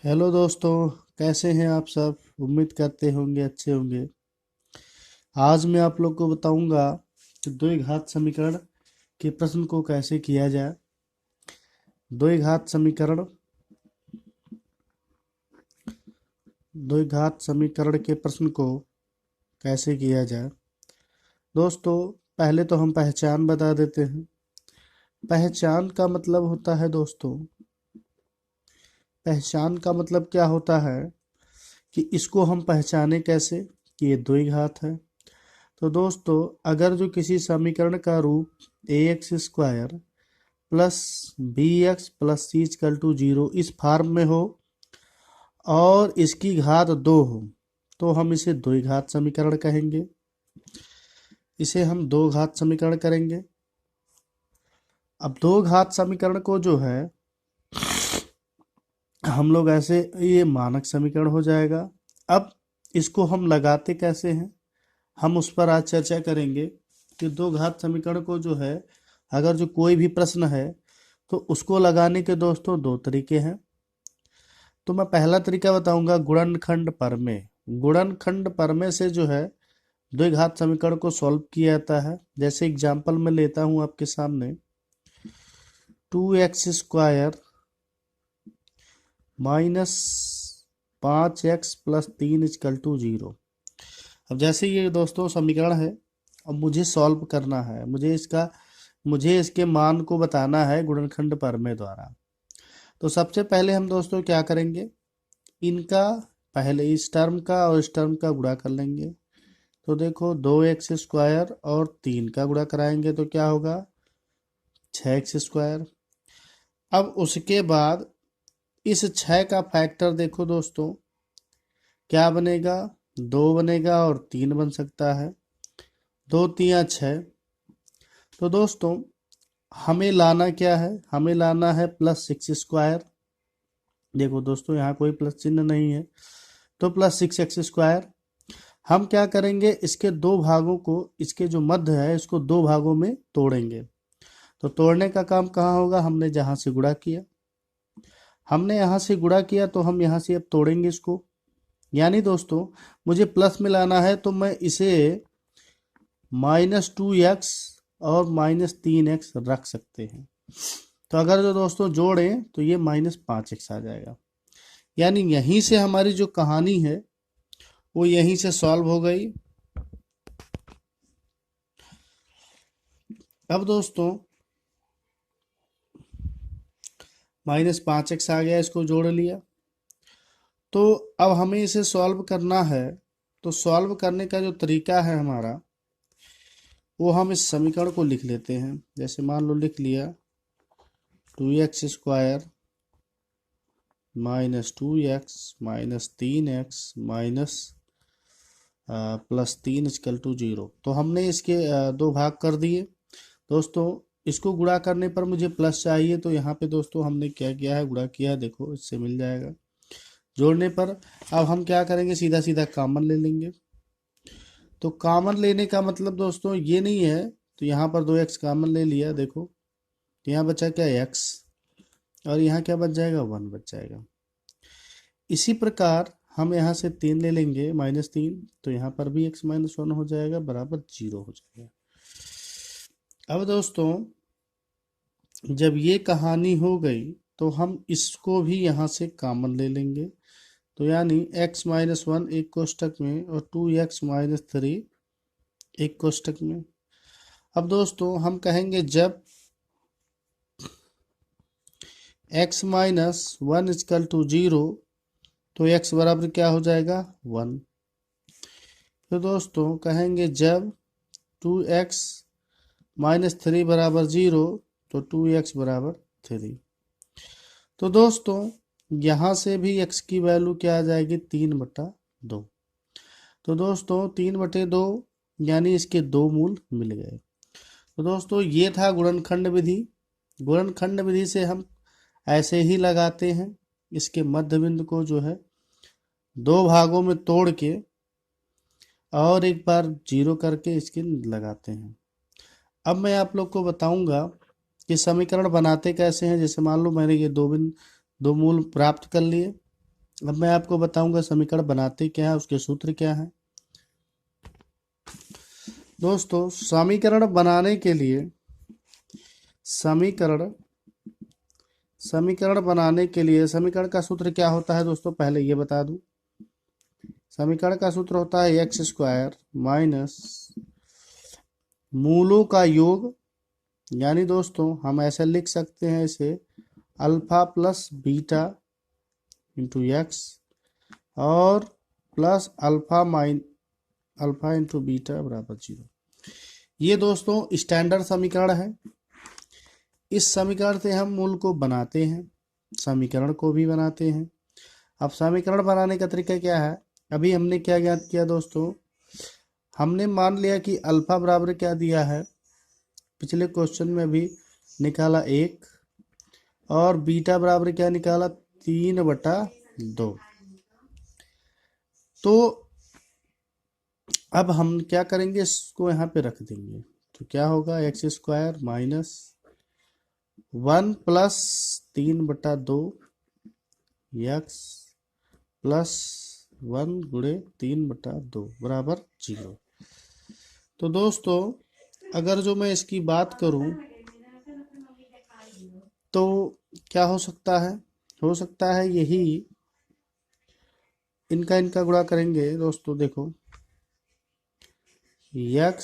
Hello दोस्तों, कैसे हैं आप सब। उम्मीद करते होंगे अच्छे होंगे। आज मैं आप लोग को बताऊंगा कि द्विघात समीकरण के प्रश्न को कैसे किया जाए। द्विघात समीकरण द्विघात समीकरण के प्रश्न को कैसे किया जाए। दोस्तों, पहले तो हम पहचान बता देते हैं। पहचान का मतलब होता है दोस्तों, पहचान का मतलब क्या होता है कि इसको हम पहचाने कैसे कि ये द्विघात है। तो दोस्तों, अगर जो किसी समीकरण का रूप a x square plus b x plus c equal to zero इस फॉर्म में हो और इसकी घात दो हो तो हम इसे द्विघात समीकरण कहेंगे। इसे हम दो घात समीकरण करेंगे। अब दो घात समीकरण को जो है हम लोग ऐसे, ये मानक समीकरण हो जाएगा। अब इसको हम लगाते कैसे हैं, हम उस पर आज चर्चा करेंगे कि दो घात समीकरण को जो है, अगर जो कोई भी प्रश्न है तो उसको लगाने के दोस्तों दो तरीके हैं। तो मैं पहला तरीका बताऊंगा गुणनखंड प्रमेय। गुणनखंड प्रमेय से जो है द्विघात समीकरण को सॉल्व किया जाता है। जैसे एग्जांपल में लेता हूं आपके सामने, 2x² माइनस 5x प्लस 3 = 0। अब जैसे ये दोस्तों समीकरण है, अब मुझे सॉल्व करना है, मुझे इसके मान को बताना है गुणनखंड प्रमेय द्वारा। तो सबसे पहले हम दोस्तों क्या करेंगे, इनका पहले इस टर्म का और इस टर्म का गुणा कर लेंगे। तो देखो 2x² और 3 का गुणा कराएंगे तो क्या होगा, 6x²। अब उसके बाद इस 6 का फैक्टर देखो दोस्तों क्या बनेगा, 2 बनेगा और 3 बन सकता है, 2 3 6। तो दोस्तों हमें लाना क्या है, हमें लाना है +6²। देखो दोस्तों यहाँ कोई प्लस चिन्ह नहीं है तो +6x²। हम क्या करेंगे, इसके दो भागों को, इसके जो मध्य है इसको दो भागों में तोड़ेंगे। तो तोड़ने का काम कहाँ होगा, हमने जहां से गुणा किया, हमने यहाँ से गुणा किया तो हम यहाँ से अब तोड़ेंगे इसको। यानी दोस्तों मुझे प्लस में लाना है तो मैं इसे -2x और -3x रख सकते हैं। तो अगर जो दोस्तों जोड़ें तो ये -5x आ जाएगा। यानी यहीं से हमारी जो कहानी है वो यहीं से सॉल्व हो गई। अब दोस्तों -5x आ गया, इसको जोड़ लिया। तो अब हमें इसे सॉल्व करना है। तो सॉल्व करने का जो तरीका है हमारा, वो हम इस समीकरण को लिख लेते हैं। जैसे मान लो लिख लिया 2x² -2x -3x +3 = 0। तो हमने इसके दो भाग कर दिए दोस्तों। इसको गुणा करने पर मुझे प्लस चाहिए तो यहाँ पे दोस्तों हमने क्या किया है, गुणा किया है, देखो इससे मिल जाएगा। जोड़ने पर अब हम क्या करेंगे, सीधा सीधा कॉमन ले लेंगे। तो कॉमन लेने का मतलब दोस्तों ये नहीं है, तो यहाँ पर 2x कॉमन ले लिया, देखो तो यहाँ बचा क्या, x, और यहाँ क्या बच जाएगा, 1 बच जाएगा। इसी प्रकार हम यहाँ से 3 ले लेंगे, -3, तो यहाँ पर भी x - 1 हो जाएगा बराबर 0 हो जाएगा। अब दोस्तों जब ये कहानी हो गई तो हम इसको भी यहाँ से कॉमन ले लेंगे। तो यानी x - 1 एक कोष्टक में और 2x - 3 एक कोष्टक में। अब दोस्तों हम कहेंगे जब x - 1 = 0 तो x बराबर क्या हो जाएगा, 1। तो दोस्तों कहेंगे जब 2x - 3 = 0 तो 2x = 3। तो दोस्तों यहाँ से भी x की वैल्यू क्या आ जाएगी, 3/2। तो दोस्तों 3/2 यानी इसके दो मूल मिल गए। तो दोस्तों ये था गुणनखंड विधि। गुणनखंड विधि से हम ऐसे ही लगाते हैं, इसके मध्य बिंदु को जो है दो भागों में तोड़ के और एक बार 0 करके इसके लगाते हैं। अब मैं आप लोग को बताऊंगा कि समीकरण बनाते कैसे हैं। जैसे मान लो मैंने ये दो मूल प्राप्त कर लिए। अब मैं आपको बताऊंगा समीकरण बनाते क्या है, उसके सूत्र क्या है। दोस्तों समीकरण बनाने के लिए समीकरण बनाने के लिए समीकरण का सूत्र क्या होता है दोस्तों, पहले ये बता दूं। समीकरण का सूत्र होता है एक्स स्क्वायर माइनस मूलों का योग, यानी दोस्तों हम ऐसे लिख सकते हैं इसे alpha plus beta into x और प्लस अल्फा इंटू बीटा बराबर 0। ये दोस्तों स्टैंडर्ड समीकरण है। इस समीकरण से हम मूल को बनाते हैं, समीकरण को भी बनाते हैं। अब समीकरण बनाने का तरीका क्या है, अभी हमने क्या ज्ञात किया दोस्तों, हमने मान लिया कि अल्फा बराबर क्या दिया है, पिछले क्वेश्चन में भी निकाला 1, और बीटा बराबर क्या निकाला 3/2। तो अब हम क्या करेंगे, इसको यहाँ पे रख देंगे, तो क्या होगा x square minus 1 plus 3/2 x plus 1 गुणे 3/2 बराबर 0। तो दोस्तों अगर जो मैं इसकी बात करूं तो क्या हो सकता है यही इनका गुणा करेंगे दोस्तों। देखो x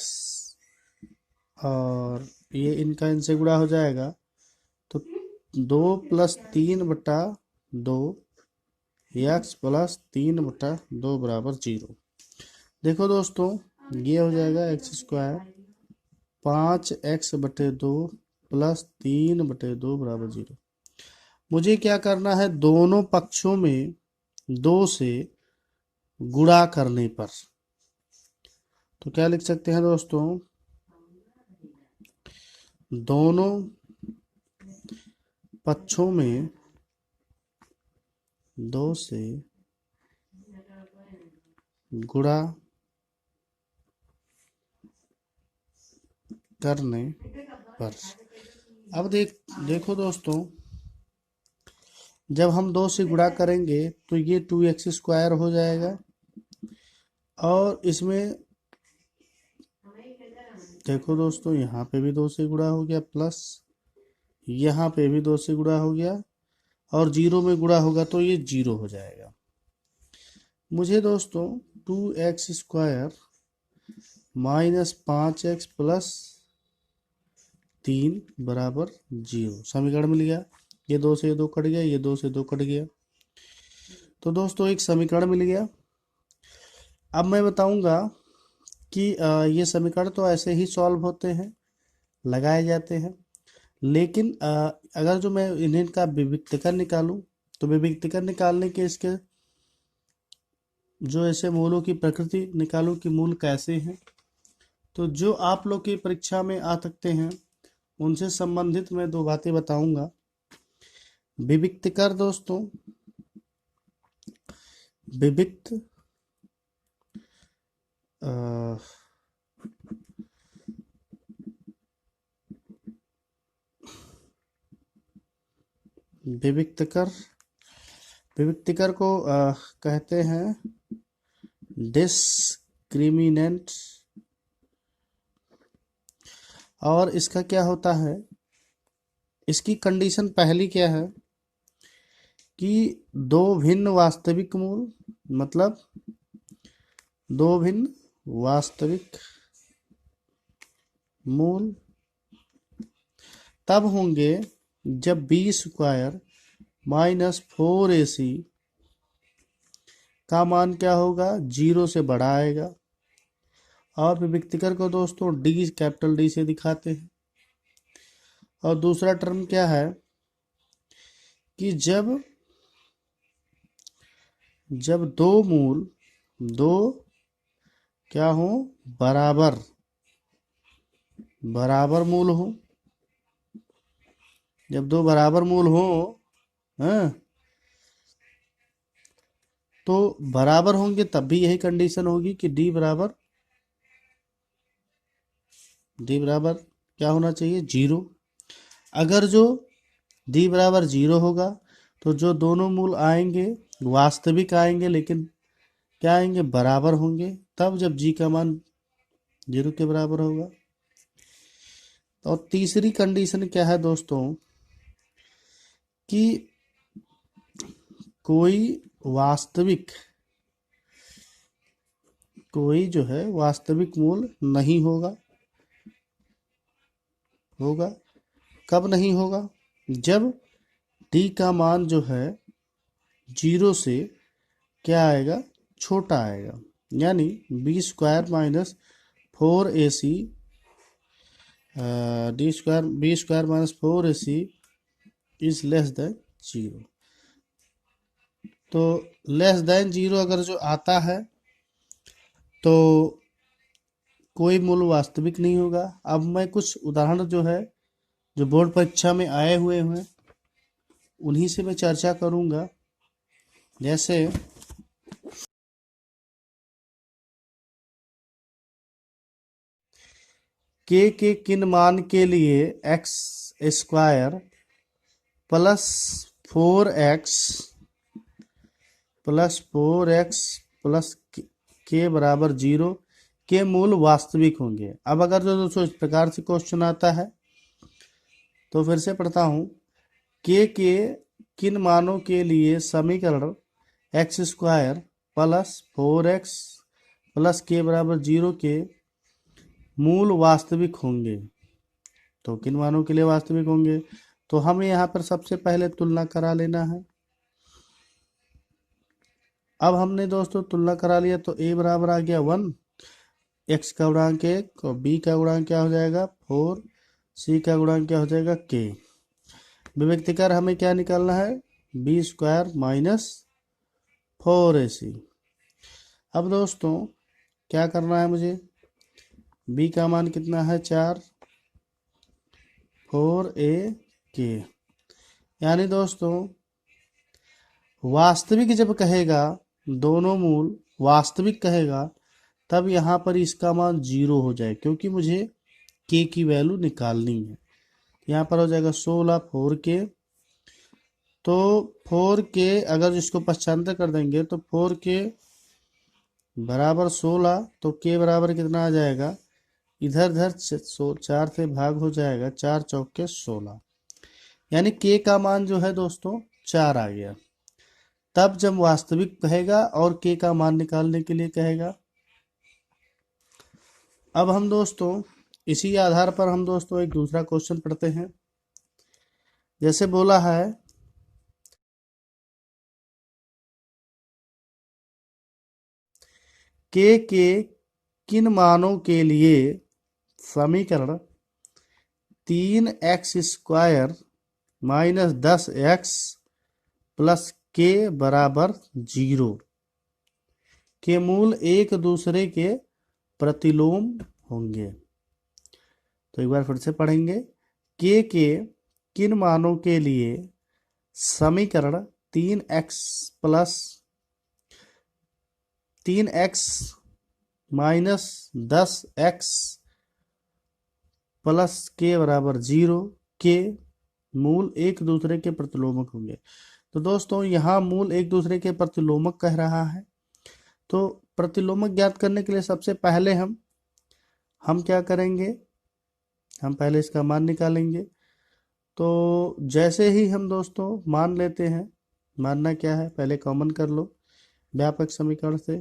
और ये इनसे गुणा हो जाएगा, तो 2 प्लस 3/2 x प्लस 3/2 बराबर 0। देखो दोस्तों ये हो जाएगा एक्स स्क्वायर 5x/2 प्लस 3/2 बराबर 0। मुझे क्या करना है, दोनों पक्षों में 2 से गुणा करने पर, तो क्या लिख सकते हैं दोस्तों, दोनों पक्षों में 2 से गुणा करने पर। अब देखो दोस्तों जब हम 2 से गुणा करेंगे तो ये 2x स्क्वायर हो जाएगा, और इसमें देखो दोस्तों यहाँ पे भी 2 से गुणा हो गया, प्लस यहाँ पे भी 2 से गुणा हो गया, और 0 में गुणा होगा तो ये 0 हो जाएगा। मुझे दोस्तों 2x square minus 5x plus 3 बराबर 0 समीकरण मिल गया। ये 2 से 2 कट गया, ये 2 से 2 कट गया, तो दोस्तों एक समीकरण मिल गया। अब मैं बताऊंगा कि ये समीकरण तो ऐसे ही सॉल्व होते हैं, लगाए जाते हैं, लेकिन अगर जो मैं इनका विविक्तीकरण निकालूं तो विविक्तीकरण निकालने के इसके जो ऐसे मूलों की प्रकृति निकालूं कि मूल कैसे हैं, तो जो आप लोग की परीक्षा में आ सकते हैं उनसे संबंधित मैं 2 बातें बताऊंगा। विविक्तीकरण दोस्तों, विविक्त विविक्तीकर को कहते हैं डिस्क्रिमिनेंट, और इसका क्या होता है, इसकी कंडीशन पहली क्या है कि 2 भिन्न वास्तविक मूल, मतलब 2 भिन्न वास्तविक मूल तब होंगे जब बी स्क्वायर माइनस 4ac का मान क्या होगा, 0 से बड़ा आएगा। और विविक्तीकर को दोस्तों डी कैपिटल डी से दिखाते हैं। और दूसरा टर्म क्या है कि जब 2 मूल क्या हो, बराबर मूल हो, जब 2 बराबर मूल हो, हाँ, तो बराबर होंगे तब भी यही कंडीशन होगी कि डी बराबर क्या होना चाहिए, 0। अगर जो डी बराबर 0 होगा तो जो दोनों मूल आएंगे वास्तविक आएंगे, लेकिन क्या आएंगे, बराबर होंगे, तब जब जी का मान 0 के बराबर होगा। और तीसरी कंडीशन क्या है दोस्तों, कि कोई वास्तविक कोई जो है वास्तविक मूल नहीं होगा। कब नहीं होगा, जब डी का मान जो है 0 से क्या आएगा, छोटा आएगा। यानी b² minus 4ac b² minus 4ac is less than 0। तो लेस देन 0 अगर जो आता है तो कोई मूल वास्तविक नहीं होगा। अब मैं कुछ उदाहरण जो है जो बोर्ड परीक्षा में आए हुए हैं उन्हीं से मैं चर्चा करूंगा। जैसे के किन मान के लिए x² प्लस 4x प्लस के बराबर 0 के मूल वास्तविक होंगे। अब अगर जो दोस्तों इस प्रकार से क्वेश्चन आता है तो फिर से पढ़ता हूं, के किन मानों के लिए समीकरण x² प्लस 4x प्लस के बराबर 0 के मूल वास्तविक होंगे। तो किन मानों के लिए वास्तविक होंगे, तो हमें यहाँ पर सबसे पहले तुलना करा लेना है। अब हमने दोस्तों तुलना करा लिया तो a बराबर आ गया 1, x का गुणांक 1 और b का गुणांक क्या हो जाएगा 4, c का गुणांक क्या हो जाएगा k। विभक्तिकार हमें क्या निकालना है, b² माइनस 4ac। अब दोस्तों क्या करना है मुझे, b का मान कितना है 4, 4ak। यानी दोस्तों वास्तविक जब कहेगा, दोनों मूल वास्तविक कहेगा, तब यहाँ पर इसका मान 0 हो जाए, क्योंकि मुझे k की वैल्यू निकालनी है। यहाँ पर हो जाएगा 16 4k। तो 4k अगर इसको पश्चांतर कर देंगे तो 4k बराबर 16, तो k बराबर कितना आ जाएगा, इधर उधर 4 से भाग हो जाएगा, 4 चौके 16। यानी k का मान जो है दोस्तों 4 आ गया। तब जब वास्तविक कहेगा और k का मान निकालने के लिए कहेगा। अब हम दोस्तों इसी आधार पर हम दोस्तों एक दूसरा क्वेश्चन पढ़ते हैं। जैसे बोला है के किन मानों के लिए समीकरण 3x² माइनस 10x प्लस के बराबर 0 के मूल एक दूसरे के प्रतिलोम होंगे। तो एक बार फिर से पढ़ेंगे, के किन मानों के लिए समीकरण 3x माइनस 10x प्लस के बराबर 0 के मूल एक दूसरे के प्रतिलोमक होंगे। तो दोस्तों यहाँ मूल एक दूसरे के प्रतिलोमक कह रहा है। तो प्रतिलोमक ज्ञात करने के लिए सबसे पहले हम क्या करेंगे, हम पहले इसका मान निकालेंगे। तो जैसे ही हम दोस्तों मान लेते हैं, मानना क्या है, पहले कॉमन कर लो व्यापक समीकरण से।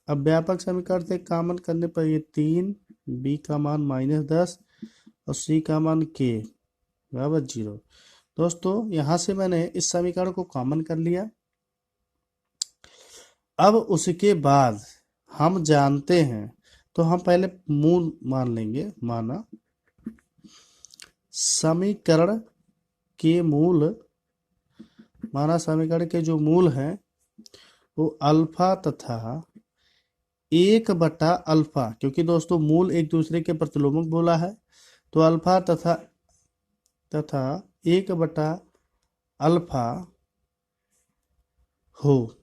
अब व्यापक समीकरण से कॉमन करने पर ये 3, b का मान माइनस 10 और c का मान k बराबर 0। दोस्तों यहाँ से मैंने इस समीकरण को कॉमन कर लिया। अब उसके बाद हम जानते हैं, तो हम पहले मूल मान लेंगे। माना समीकरण के जो मूल हैं वो अल्फा तथा 1/अल्फा, क्योंकि दोस्तों मूल एक दूसरे के प्रतिलोमक बोला है, तो अल्फा तथा 1/अल्फा हो।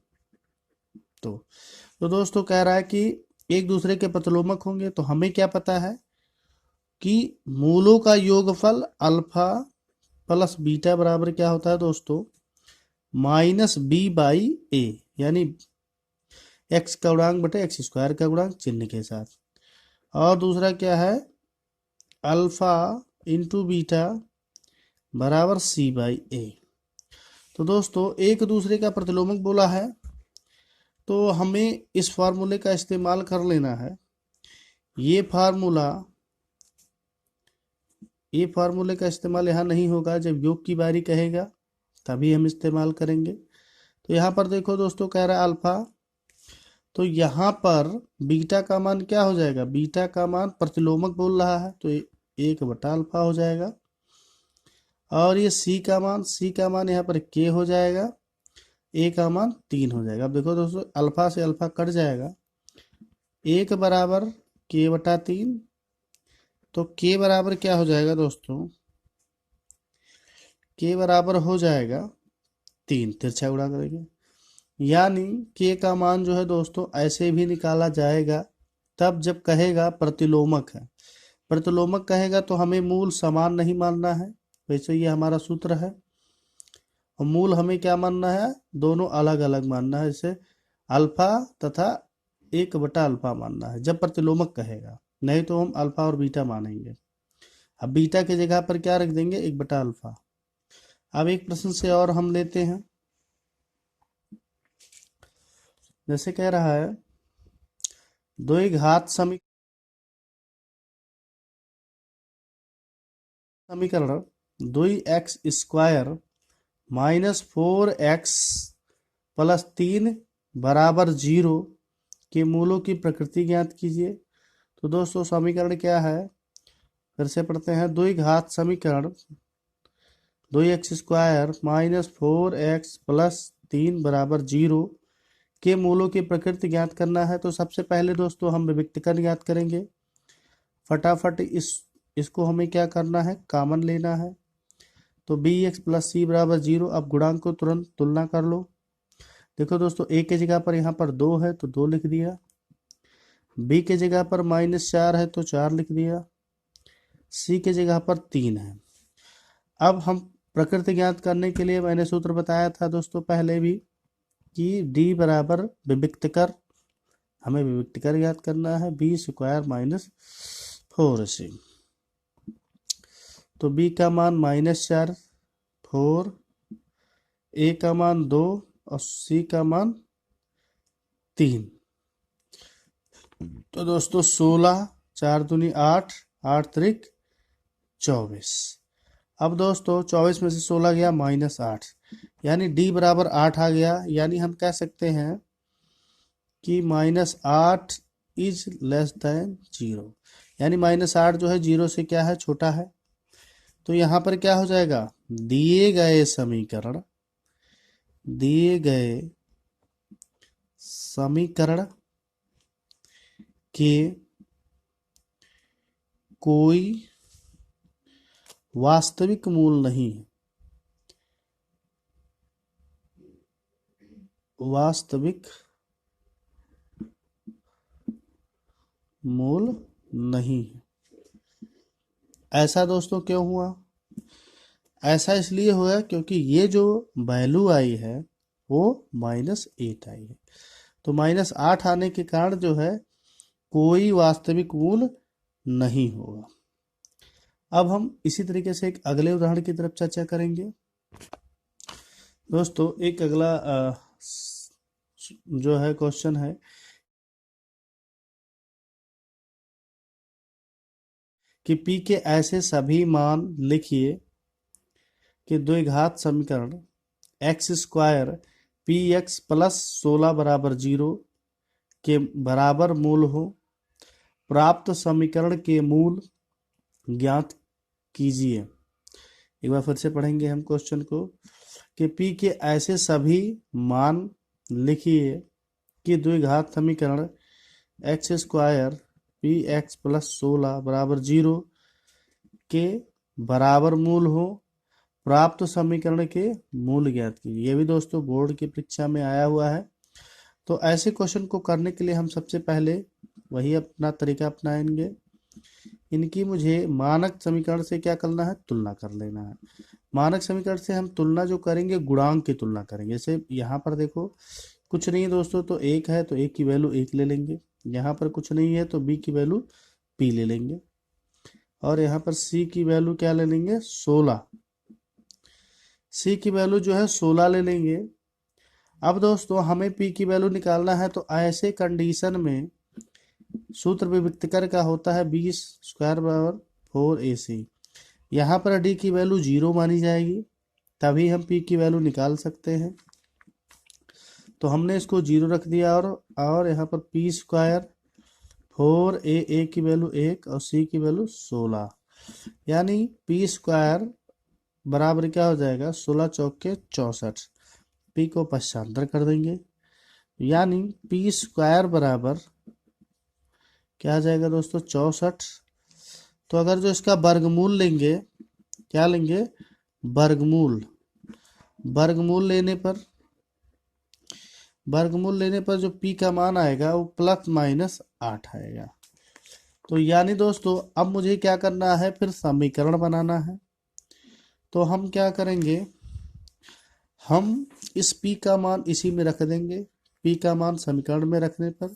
तो दोस्तों कह रहा है कि एक दूसरे के प्रतिलोमक होंगे। तो हमें क्या पता है कि मूलों का योगफल अल्फा प्लस बीटा बराबर क्या होता है दोस्तों, माइनस बी बाई ए, यानी एक्स का गुणांक बटे एक्स स्क्वायर का गुणांक चिन्ह के साथ। और दूसरा क्या है, अल्फा इंटू बीटा बराबर सी बाई ए। तो दोस्तों एक दूसरे का प्रतिलोमक बोला है, तो हमें इस फार्मूले का इस्तेमाल कर लेना है। ये फार्मूले का इस्तेमाल यहाँ नहीं होगा, जब योग की बारी कहेगा तभी हम इस्तेमाल करेंगे। तो यहाँ पर देखो दोस्तों, कह रहा है अल्फा, तो यहाँ पर बीटा का मान क्या हो जाएगा, बीटा का मान प्रतिलोमक बोल रहा है तो 1/अल्फा हो जाएगा। और ये सी का मान यहाँ पर के हो जाएगा, ए का मान 3 हो जाएगा। अब देखो दोस्तों, अल्फा से अल्फा कट जाएगा, 1 बराबर के बटा 3, तो के बराबर क्या हो जाएगा दोस्तों, के बराबर हो जाएगा 3, तिरछा गुणा करेंगे, यानी के का मान जो है दोस्तों ऐसे भी निकाला जाएगा तब जब कहेगा प्रतिलोमक है। प्रतिलोमक कहेगा तो हमें मूल समान नहीं मानना है, वैसे ये हमारा सूत्र है। और मूल हमें क्या मानना है, दोनों अलग अलग मानना है, जैसे अल्फा तथा 1/अल्फा मानना है जब प्रतिलोमक कहेगा, नहीं तो हम अल्फा और बीटा मानेंगे। अब बीटा की जगह पर क्या रख देंगे, 1/अल्फा। अब एक प्रश्न से और हम लेते हैं, जैसे कह रहा है द्विघात समीकरण 2x² माइनस 4x प्लस 3 बराबर 0 के मूलों की प्रकृति ज्ञात कीजिए। तो दोस्तों समीकरण क्या है, फिर से पढ़ते हैं। द्विघात समीकरण 2x² माइनस 4x प्लस 3 बराबर 0 के मूलों की प्रकृति ज्ञात करना है। तो सबसे पहले दोस्तों हम विविक्तकरण ज्ञात करेंगे। फटाफट इसको हमें क्या करना है, कॉमन लेना है। तो bx प्लस सी बराबर 0। अब गुणांक को तुरंत तुलना कर लो। देखो दोस्तों, a के जगह पर यहाँ पर 2 है तो 2 लिख दिया, b के जगह पर -4 है तो 4 लिख दिया, c के जगह पर 3 है। अब हम प्रकृति ज्ञात करने के लिए मैंने सूत्र बताया था दोस्तों पहले भी कि d बराबर विविक्तकर, हमें विविक्तकर ज्ञात करना है b² माइनस 4ac। तो b का मान -4, 4, a का मान 2 और c का मान 3। तो दोस्तों 16, 4 दूनी 8, 8 त्रिक 24। अब दोस्तों 24 में से 16 गया -8, यानी d बराबर 8 आ गया। यानी हम कह सकते हैं कि -8 इज लेस देन 0, यानी -8 जो है 0 से क्या है, छोटा है। तो यहाँ पर क्या हो जाएगा, दिए गए समीकरण के कोई वास्तविक मूल नहीं है, वास्तविक मूल नहीं है। ऐसा दोस्तों क्यों हुआ, ऐसा इसलिए हुआ क्योंकि ये जो वैल्यू आई है वो -8 आई है। तो -8 आने के कारण जो है कोई वास्तविक मूल नहीं होगा। अब हम इसी तरीके से एक अगले उदाहरण की तरफ चर्चा करेंगे। दोस्तों एक अगला जो है क्वेश्चन है कि P के ऐसे सभी मान लिखिए कि द्विघात समीकरण x² px प्लस 16 बराबर 0 के बराबर मूल हो। प्राप्त समीकरण के मूल ज्ञात कीजिए। एक बार फिर से पढ़ेंगे हम क्वेश्चन को कि P के ऐसे सभी मान लिखिए कि द्विघात समीकरण x² px प्लस 16 बराबर 0 के बराबर मूल हो। प्राप्त समीकरण के मूल ज्ञात कीजिए। ये भी दोस्तों बोर्ड की परीक्षा में आया हुआ है। तो ऐसे क्वेश्चन को करने के लिए हम सबसे पहले वही अपना तरीका अपनाएंगे इनकी मुझे मानक समीकरण से क्या करना है, तुलना कर लेना है। मानक समीकरण से हम तुलना जो करेंगे गुणांक की तुलना करेंगे। जैसे यहाँ पर देखो कुछ नहीं है दोस्तों, तो एक है तो एक की वैल्यू एक ले लेंगे, यहाँ पर कुछ नहीं है तो बी की वैल्यू पी ले लेंगे, और यहाँ पर सी की वैल्यू क्या ले लेंगे, 16। सी की वैल्यू जो है 16 ले लेंगे। अब दोस्तों हमें पी की वैल्यू निकालना है, तो ऐसे कंडीशन में सूत्र विभक्तिकर का होता है 20² बराबर 4ac। यहाँ पर डी की वैल्यू 0 मानी जाएगी, तभी हम पी की वैल्यू निकाल सकते हैं। तो हमने इसको 0 रख दिया, और यहाँ पर p² 4a की वैल्यू 1 और c की वैल्यू 16, यानी p² बराबर क्या हो जाएगा, 16 चौके 64। p को पश्चांतर कर देंगे, यानी p² बराबर क्या आ जाएगा दोस्तों, 64। तो अगर जो इसका वर्गमूल लेंगे, क्या लेंगे, वर्गमूल। वर्गमूल लेने पर जो p का मान आएगा वो ±8 आएगा। तो यानी दोस्तों अब मुझे क्या करना है, फिर समीकरण बनाना है। तो हम क्या करेंगे, हम इस p का मान इसी में रख देंगे। p का मान समीकरण में रखने पर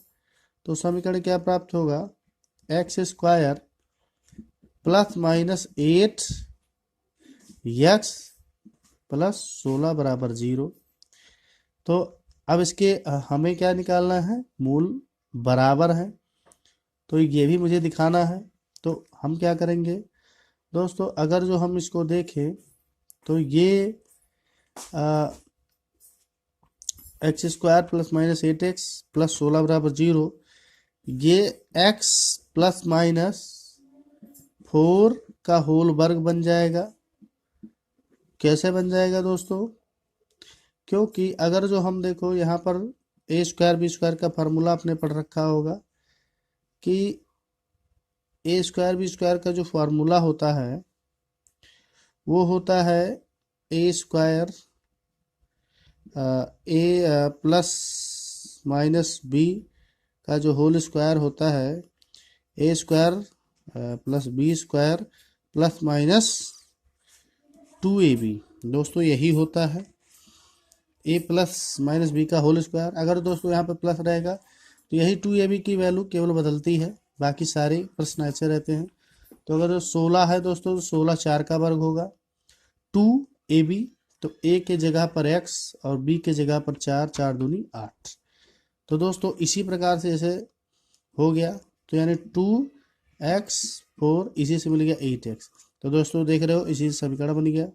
तो समीकरण क्या प्राप्त होगा, x² +−8 x + 16 बराबर 0। तो अब इसके हमें क्या निकालना है, मूल बराबर है, तो ये भी मुझे दिखाना है। तो हम क्या करेंगे दोस्तों, अगर जो हम इसको देखें तो ये x² +−8x + 16 बराबर 0, ये x ±4 का होल वर्ग बन जाएगा। कैसे बन जाएगा दोस्तों, क्योंकि अगर जो हम देखो यहाँ पर a² b² का फार्मूला आपने पढ़ रखा होगा कि a² b² का जो फार्मूला होता है वो होता है a² a +−b का जो होल स्क्वायर होता है, a² + b² ±2ab। दोस्तों यही होता है a +−b का होल स्क्वायर। अगर दोस्तों यहाँ पे प्लस रहेगा तो यही 2ab की वैल्यू केवल बदलती है, बाकी सारे प्रश्न ऐसे रहते हैं। तो अगर 16 है दोस्तों तो 16 4 का वर्ग होगा, 2ab, तो a के जगह पर x और b के जगह पर 4, 4 दूनी 8। तो दोस्तों इसी प्रकार से जैसे हो गया, तो यानी 2x 4, इसी से मिल गया 8x। तो दोस्तों देख रहे हो इसी से समीकरण बन गया।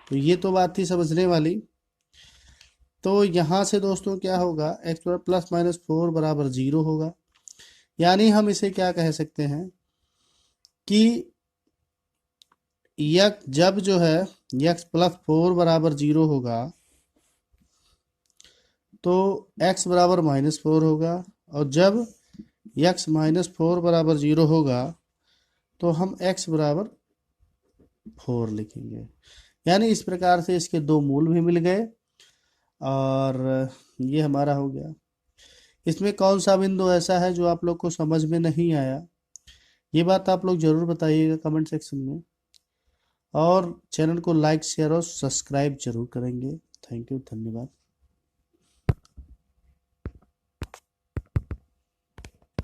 तो ये तो बात थी समझने वाली। तो यहाँ से दोस्तों क्या होगा, x² +−4 बराबर 0 होगा, यानी हम इसे क्या कह सकते हैं कि जब जो है x +4 बराबर 0 होगा तो x बराबर -4 होगा, और जब x -4 बराबर 0 होगा तो हम x बराबर 4 लिखेंगे। यानी इस प्रकार से इसके दो मूल भी मिल गए, और ये हमारा हो गया। इसमें कौन सा बिंदु ऐसा है जो आप लोग को समझ में नहीं आया, ये बात आप लोग जरूर बताइएगा कमेंट सेक्शन में, और चैनल को लाइक शेयर और सब्सक्राइब जरूर करेंगे। थैंक यू, धन्यवाद।